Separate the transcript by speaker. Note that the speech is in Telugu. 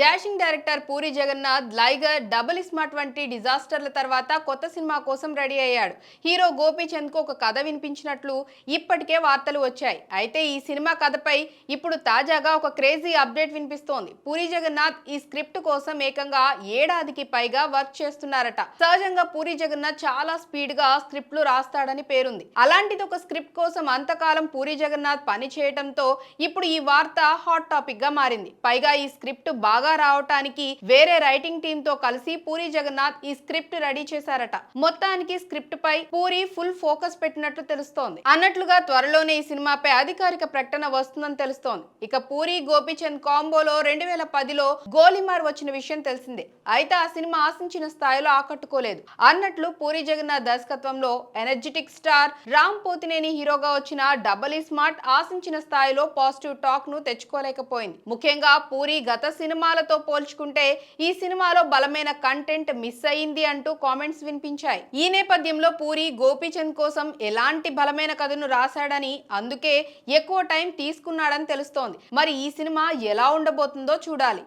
Speaker 1: డాషింగ్ డైరెక్టర్ పూరి జగన్నాథ్ లైగర్ డబుల్ స్మార్ట్ వంటి డిజాస్టర్ల తర్వాత కొత్త సినిమా కోసం రెడీ అయ్యాడు. హీరో గోపీచంద్ కు ఒక కథ వినిపించినట్లు ఇప్పటికే వార్తలు వచ్చాయి. అయితే ఈ సినిమా కథపై ఇప్పుడు తాజాగా ఒక క్రేజీ అప్డేట్ వినిపిస్తోంది. పూరి జగన్నాథ్ ఈ స్క్రిప్ట్ కోసం ఏకంగా ఏడాదికి పైగా వర్క్ చేస్తున్నారట. సహజంగా పూరి జగన్నాథ్ చాలా స్పీడ్ గా స్క్రిప్ట్లు రాస్తాడని పేరుంది. అలాంటిది ఒక స్క్రిప్ట్ కోసం అంతకాలం పూరి జగన్నాథ్ పని చేయడంతో ఇప్పుడు ఈ వార్త హాట్ టాపిక్ గా మారింది. పైగా ఈ స్క్రిప్ట్ బాగా రావటానికి వేరే రైటింగ్ టీమ్ తో కలిసి పూరి జగన్నాథ్ ఈ స్క్రిప్ట్ రెడీ చేశారట. మొత్తానికి స్క్రిప్ట్ పై పూరి ఫుల్ ఫోకస్ పెట్టినట్లు తెలుస్తోంది. అన్నట్లుగా త్వరలోనే ఈ సినిమాపై అధికారిక ప్రకటన వస్తుందని తెలుస్తోంది. ఇక పూరి గోపీచంద్ కాంబోలో 2010లో గోలీమార్ వచ్చిన విషయం తెలిసిందే. అయితే ఆ సినిమా ఆశించిన స్థాయిలో ఆకట్టుకోలేదు. అన్నట్లు పూరి జగన్నాథ్ దర్శకత్వంలో ఎనర్జెటిక్ స్టార్ రామ్ పోతినేని హీరోగా వచ్చిన డబల్ స్మార్ట్ ఆశించిన స్థాయిలో పాజిటివ్ టాక్ ను తెచ్చుకోలేకపోయింది. ముఖ్యంగా పూరి గత సినిమాలతో పోల్చుకుంటే ఈ సినిమాలో బలమైన కంటెంట్ మిస్ అయింది అంటూ కామెంట్స్ వినిపించాయి. ఈ నేపథ్యంలో పూరి గోపీచంద్ కోసం ఎలాంటి బలమైన కథను రాశాడని, అందుకే ఎక్కువ టైం తీసుకున్నాడని తెలుస్తోంది. మరి ఈ సినిమా ఎలా ఉండబోతుందో చూడాలి.